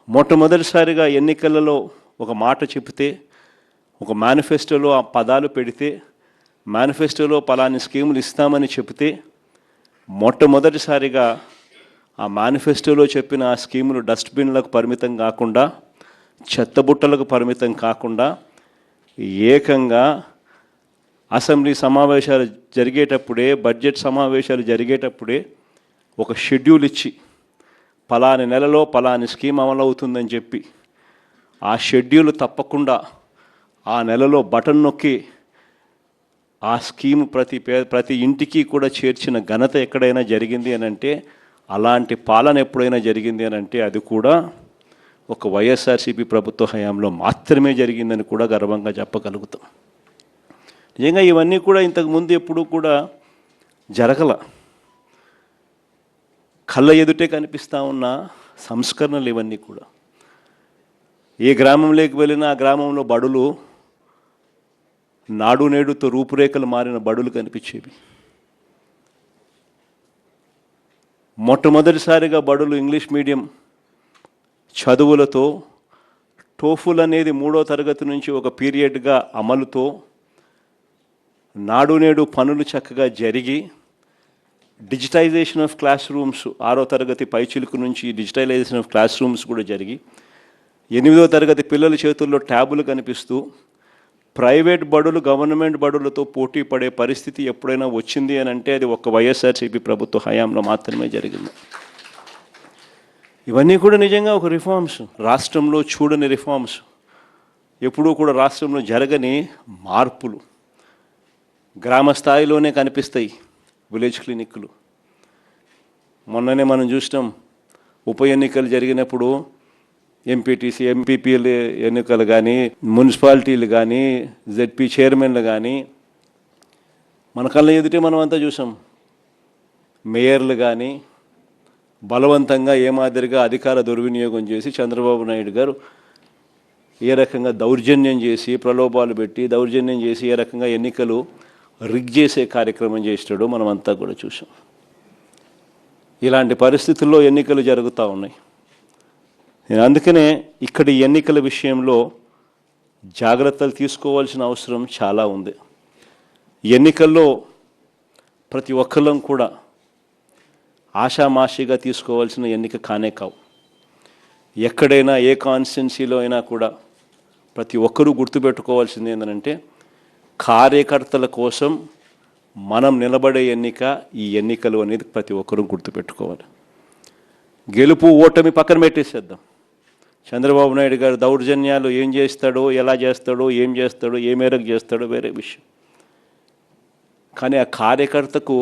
మొట్టమొదటిసారిగా ఎన్నికలలో ఒక మాట చెప్తే, ఒక మేనిఫెస్టోలో ఆ పదాలు పెడితే, మేనిఫెస్టోలో పలాని స్కీములు ఇస్తామని చెప్తే, మొట్టమొదటిసారిగా ఆ మేనిఫెస్టోలో చెప్పిన ఆ స్కీములు డస్ట్బిన్లకు పరిమితం కాకుండా, చెత్తబుట్టలకు పరిమితం కాకుండా, ఏకంగా అసెంబ్లీ సమావేశాలు జరిగేటప్పుడే, బడ్జెట్ సమావేశాలు జరిగేటప్పుడే ఒక షెడ్యూల్ ఇచ్చి పలాని నెలలో పలాని స్కీమ్ అమలవుతుందని చెప్పి ఆ షెడ్యూల్ తప్పకుండా ఆ నెలలో బటన్ నొక్కి ఆ స్కీమ్ ప్రతి ఇంటికి కూడా చేర్చిన ఘనత ఎక్కడైనా జరిగింది అని అంటే, అలాంటి పాలన ఎప్పుడైనా జరిగింది అని అంటే అది కూడా ఒక వైఎస్ఆర్సీపీ ప్రభుత్వ హయాంలో మాత్రమే జరిగిందని కూడా గర్వంగా చెప్పగలుగుతాం. నిజంగా ఇవన్నీ కూడా ఇంతకుముందు ఎప్పుడూ కూడా జరగల. కళ్ళ ఎదుటే కనిపిస్తూ ఉన్న సంస్కరణలు ఇవన్నీ కూడా. ఏ గ్రామంలోకి వెళ్ళినా ఆ గ్రామంలో బడులు నాడు నేడుతో రూపురేఖలు మారిన బడులు కనిపించేవి. మొట్టమొదటిసారిగా బడులు ఇంగ్లీష్ మీడియం చదువులతో, టోఫుల్ అనేది 3వ తరగతి నుంచి ఒక పీరియడ్గా అమలుతో, నాడు నేడు పనులు చక్కగా జరిగి, డిజిటైజేషన్ ఆఫ్ క్లాస్ రూమ్స్ 6వ తరగతి పైచిలుకు నుంచి డిజిటలైజేషన్ ఆఫ్ క్లాస్ రూమ్స్ కూడా జరిగి, 8వ తరగతి పిల్లల చేతుల్లో ట్యాబులు కనిపిస్తూ, ప్రైవేట్ బడులు గవర్నమెంట్ బడులతో పోటీ పడే పరిస్థితి ఎప్పుడైనా వచ్చింది అని అంటే అది ఒక వైఎస్ఆర్సీపీ ప్రభుత్వ హయాంలో మాత్రమే జరిగింది. ఇవన్నీ కూడా నిజంగా ఒక రిఫార్మ్స్, రాష్ట్రంలో చూడని రిఫార్మ్స్, ఎప్పుడూ కూడా రాష్ట్రంలో జరగని మార్పులు గ్రామ స్థాయిలోనే కనిపిస్తాయి. విలేజ్ క్లినిక్లు మొన్ననే మనం చూసినాం. ఉప ఎన్నికలు జరిగినప్పుడు ఎంపీటీసీ ఎంపీపీల ఎన్నికలు కానీ, మున్సిపాలిటీలు కానీ, జెడ్పీ చైర్మన్లు కానీ మన కళ్ళ ఎదుటే మనం అంతా చూసాం. మేయర్లు కానీ బలవంతంగా ఏ మాదిరిగా అధికార దుర్వినియోగం చేసి చంద్రబాబు నాయుడు గారు ఏ రకంగా దౌర్జన్యం చేసి, ప్రలోభాలు పెట్టి దౌర్జన్యం చేసి ఏ రకంగా ఎన్నికలు రిగ్ చేసే కార్యక్రమం చేస్తాడో మనం అంతా కూడా చూసాం. ఇలాంటి పరిస్థితుల్లో ఎన్నికలు జరుగుతూ ఉన్నాయి. నేను అందుకనే ఇక్కడ ఎన్నికల విషయంలో జాగ్రత్తలు తీసుకోవాల్సిన అవసరం చాలా ఉంది. ఎన్నికల్లో ప్రతి ఒక్కళ్ళం కూడా ఆషామాషిగా తీసుకోవాల్సిన ఎన్నిక కానే కావు. ఎక్కడైనా ఏ కాన్స్టిట్యున్సీలో అయినా కూడా ప్రతి ఒక్కరూ గుర్తుపెట్టుకోవాల్సింది ఏంటంటే, కార్యకర్తల కోసం మనం నిలబడే ఎన్నిక ఈ ఎన్నికలు అనేది ప్రతి ఒక్కరూ గుర్తుపెట్టుకోవాలి. గెలుపు ఓటమి పక్కన పెట్టేసేద్దాం. చంద్రబాబు నాయుడు గారు దౌర్జన్యాలు ఏం చేస్తాడో, ఎలా చేస్తాడో, ఏం చేస్తాడో, ఏ మేరకు చేస్తాడో వేరే విషయం. కానీ ఆ కార్యకర్తకు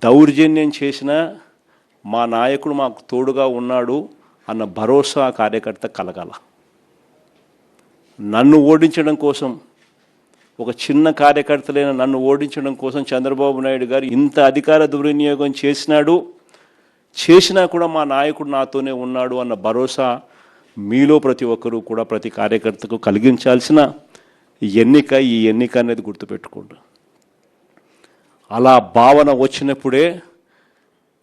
దౌర్జన్యం చేసిన మా నాయకుడు మాకు తోడుగా ఉన్నాడు అన్న భరోసా ఆ కార్యకర్త కలగాల. నన్ను ఓడించడం కోసం, ఒక చిన్న కార్యకర్తలైన నన్ను ఓడించడం కోసం చంద్రబాబు నాయుడు గారు ఇంత అధికార దుర్వినియోగం చేసినా కూడా మా నాయకుడు నాతోనే ఉన్నాడు అన్న భరోసా మీలో ప్రతి ఒక్కరూ కూడా ప్రతి కార్యకర్తకు కలిగించాల్సిన ఎన్నిక ఈ ఎన్నిక అనేది గుర్తుపెట్టుకోండి. అలా భావన వచ్చినప్పుడే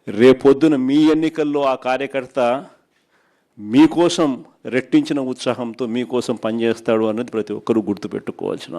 రేపొద్దున మీ ఎన్నికల్లో ఆ కార్యకర్త మీకోసం రెట్టించిన ఉత్సాహంతో మీకోసం పనిచేస్తాడు అన్నది ప్రతి ఒక్కరూ గుర్తుపెట్టుకోవాల్సిన